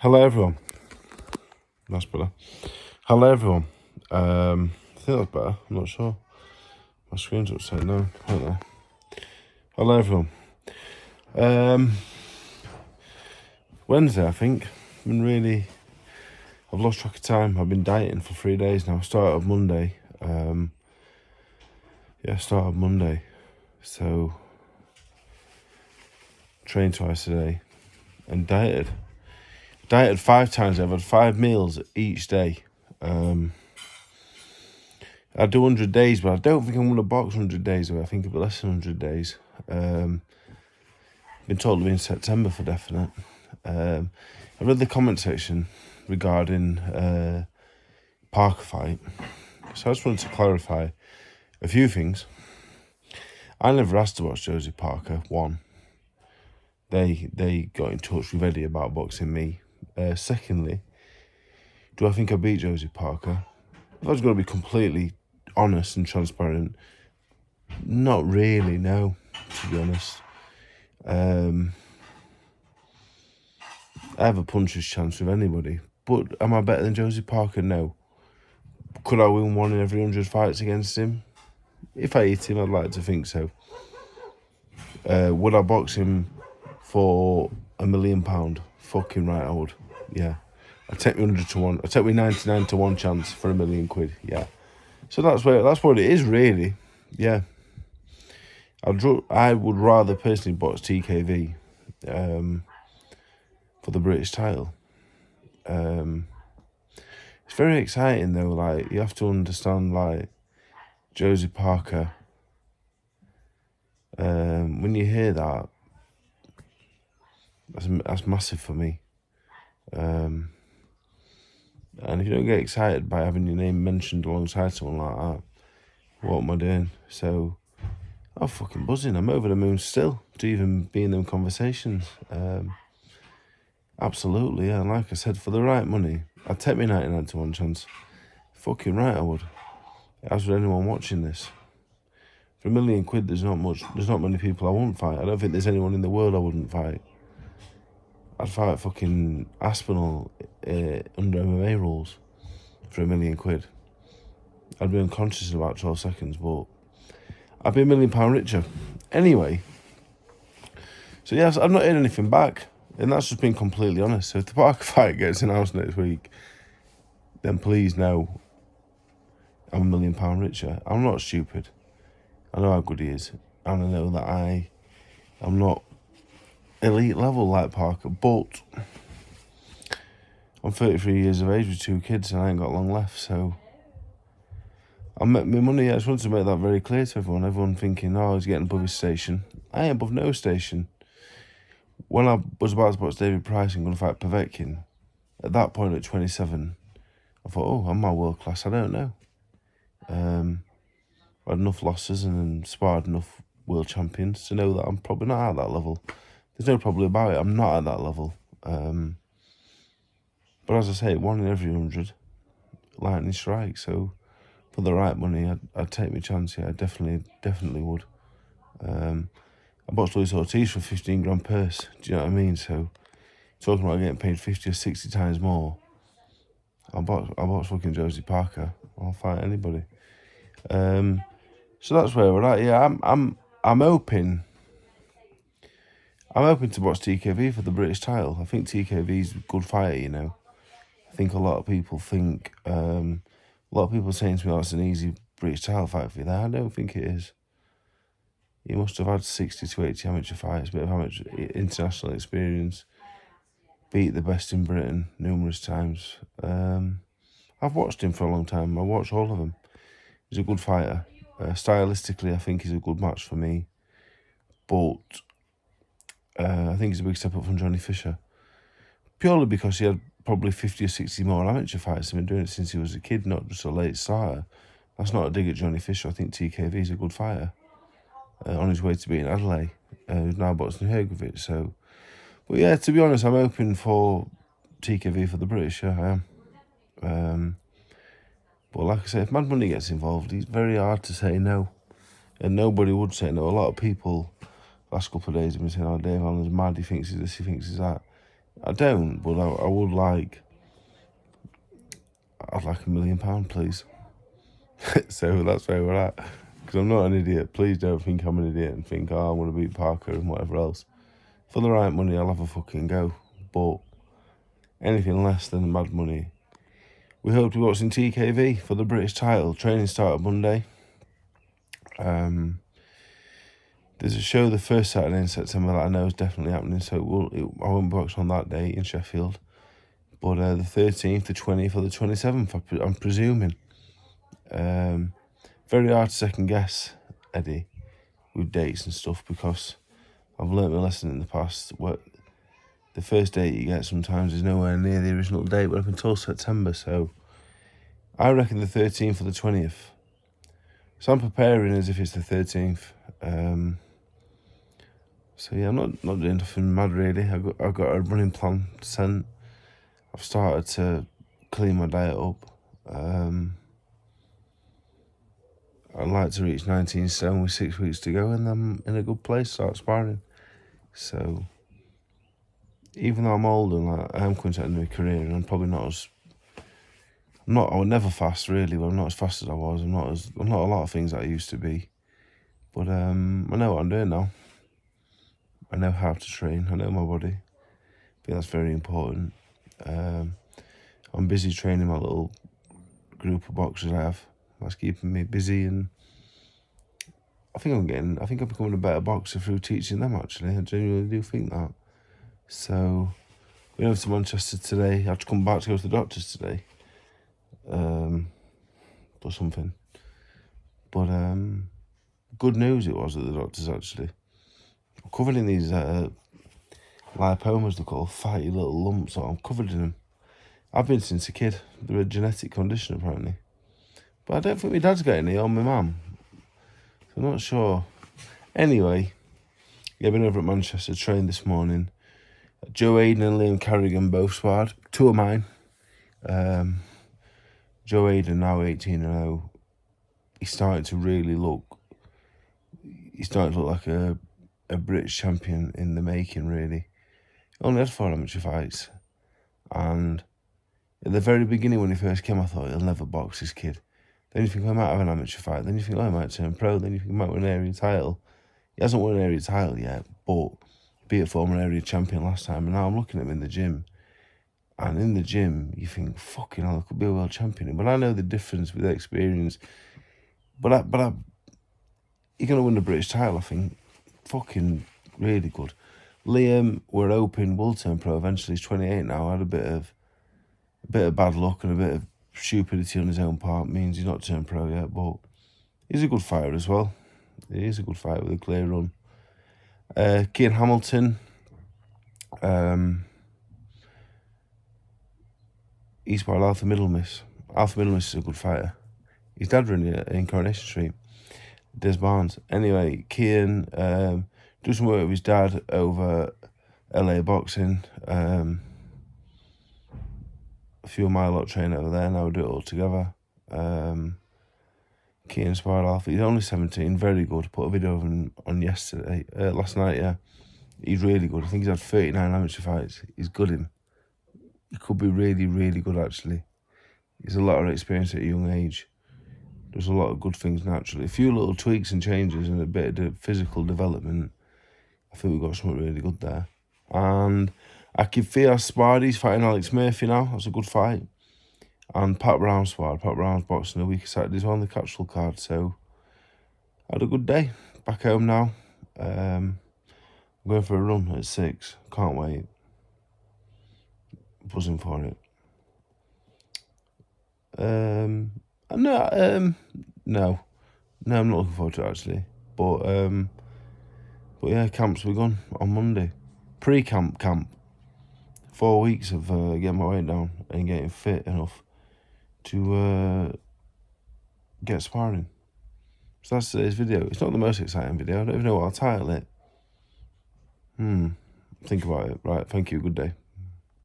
Hello everyone. That's better. Hello everyone. I think that's better. I'm not sure. My screen's upside down. Right there. Hello everyone. Wednesday, I think. I've lost track of time. I've been dieting for 3 days now. Started Monday. Started Monday. So, trained twice a day and dieted. Dieted 5 times. I've had 5 meals each day. I do 100 days, but I don't think I'm going to box 100 days away. I think it'll be less than 100 days. Been told to be in September for definite. I read the comment section regarding Parker fight. So I just wanted to clarify a few things. I never asked to watch Josie Parker. One, they got in touch with Eddie about boxing me. Secondly, do I think I beat Josie Parker? If I was going to be completely honest and transparent, not really, no, to be honest. I have a puncher's chance with anybody. But am I better than Josie Parker? No. Could I win 1 in every 100 fights against him? If I hit him, I'd like to think so. Would I box him for £1 million? Fucking right, I would. Yeah. I'd take me 100 to 1. I'd take me 99 to 1 chance for £1 million. Yeah. So that's what it is, really. Yeah. I would rather personally box TKV for the British title. It's very exciting though. Like, you have to understand, like, Josie Parker. When you hear that, that's massive for me. And if you don't get excited by having your name mentioned alongside someone like that, what am I doing? So, I'm fucking buzzing. I'm over the moon still to even be in them conversations. Absolutely, yeah. And like I said, for the right money, I'd take me 99 to 1 chance. Fucking right, I would. As with anyone watching this. For £1 million, there's not many people I won't fight. I don't think there's anyone in the world I wouldn't fight. I'd fight fucking Aspinall under MMA rules for £1 million. I'd be unconscious in about 12 seconds, but I'd be £1 million richer. Anyway, so yes, I've not heard anything back, and that's just being completely honest. So if the Parker fight gets announced next week, then please know I'm £1 million richer. I'm not stupid. I know how good he is, and I know that I am not elite level like Parker, but I'm 33 years of age with 2 kids and I ain't got long left, so I'm my money. I just wanted to make that very clear to everyone. Everyone thinking, oh, he's getting above his station. I ain't above no station. When I was about to box David Price and going to fight Povetkin, at that point at 27, I thought, oh, am I world class? I don't know. I had enough losses and sparred enough world champions to know that I'm probably not at that level. There's no problem about it. I'm not at that level. But as I say, 1 in every 100, lightning strike. So for the right money, I'd take my chance. Yeah, I definitely would. I boxed Luis Ortiz for 15 grand purse. Do you know what I mean? So talking about getting paid 50 or 60 times more, I'll box fucking Josie Parker. I'll fight anybody. So that's where we're at. Yeah, I'm hoping to box TKV for the British title. I think TKV's a good fighter, you know. I think a lot of people think, a lot of people saying to me, oh, it's an easy British title fight for you there. I don't think it is. He must have had 60 to 80 amateur fights, a bit of amateur international experience, beat the best in Britain numerous times. I've watched him for a long time. I watched all of them. He's a good fighter. Stylistically, I think he's a good match for me. But I think he's a big step up from Johnny Fisher. Purely because he had probably 50 or 60 more amateur fights. He's been doing it since he was a kid, not just a late starter. That's not a dig at Johnny Fisher. I think TKV is a good fighter. On his way to beating Adelaide, who's now boxing Hrgovic. So, but yeah, to be honest, I'm hoping for TKV for the British. Yeah, I am. But like I say, if Mad Money gets involved, it's very hard to say no. And nobody would say no. A lot of people last couple of days have been saying, oh, Dave Allen's mad, he thinks he's this, he thinks he's that. I don't, but I would like. I'd like £1 million, please. So that's where we're at. Because I'm not an idiot. Please don't think I'm an idiot and think, oh, I'm going to beat Parker and whatever else. For the right money, I'll have a fucking go. But anything less than mad money. We hope to be watching TKV for the British title. Training started Monday. There's a show the first Saturday in September that I know is definitely happening, so I won't be watching on that day in Sheffield. But the 13th, the 20th, or the 27th, I'm presuming. Very hard to second guess, Eddie, with dates and stuff, because I've learnt my lesson in the past. The first date you get sometimes is nowhere near the original date, but up until September, so I reckon the 13th or the 20th. So I'm preparing as if it's the 13th. So yeah, I'm not doing nothing mad really. I've got a running plan sent. I've started to clean my diet up. I'd like to reach 19 stone with 6 weeks to go, and I'm in a good place to start sparring. So even though I'm old and I am coming to the end of my career, and I'm probably not as I was never fast really, but I'm not as fast as I was. I'm not a lot of things that I used to be. But I know what I'm doing now. I know how to train. I know my body. I think that's very important. I'm busy training my little group of boxers I have. That's keeping me busy, and I think I'm becoming a better boxer through teaching them, actually. I genuinely do think that. So, we went over to Manchester today. I had to come back to go to the doctors today. For something. But good news it was at the doctors, actually. I'm covered in these lipomas, they're called, fatty little lumps. So I'm covered in them. I've been since a kid. They're a genetic condition, apparently. But I don't think my dad's got any, or my mum. So I'm not sure. Anyway, yeah, I've been over at Manchester, trained this morning. Joe Hayden and Liam Carrigan both sparred. 2 of mine. Joe Hayden, now 18-0. He's starting to look like a British champion in the making, really. He only had 4 amateur fights. And at the very beginning, when he first came, I thought, he'll never box, this kid. Then you think, I might have an amateur fight. Then you think, he might turn pro. Then you think, he might win an area title. He hasn't won an area title yet, but he beat a former area champion last time. And now I'm looking at him in the gym. And in the gym, you think, fucking hell, I could be a world champion. But I know the difference with experience. But you're going to win the British title, I think. Fucking really good. Liam, we're hoping, will turn pro eventually. He's 28 now. Had a bit of bad luck and a bit of stupidity on his own part. Means he's not turned pro yet, but he's a good fighter as well. He is a good fighter with a clear run. Kian Hamilton. He's by Alpha Middlemiss. Alpha Middlemiss is a good fighter. His dad ran in Coronation Street. Des Barnes. Anyway, Kian do some work with his dad over LA boxing. A few of my lot train over there, now we do it all together. Kian sparred Alpha. He's only 17, very good. Put a video of him on last night, yeah. He's really good. I think he's had 39 amateur fights. He's good in. He could be really, really good, actually. He's a lot of experience at a young age. There's a lot of good things naturally. A few little tweaks and changes and a bit of physical development. I think we've got something really good there. And Akib Fias sparred. He's fighting Alex Murphy now. That's a good fight. And Pat Brown sparred. Pat Brown's boxing a week of Saturdays on the capsule card. So, I had a good day. Back home now. I'm going for a run at 6. Can't wait. Buzzing for it. No, I'm not looking forward to it, actually. But yeah, camp's begun on Monday. Pre-camp. 4 weeks of getting my weight down and getting fit enough to get sparring. So that's today's video. It's not the most exciting video. I don't even know what I'll title it. Think about it. Right, thank you. Good day.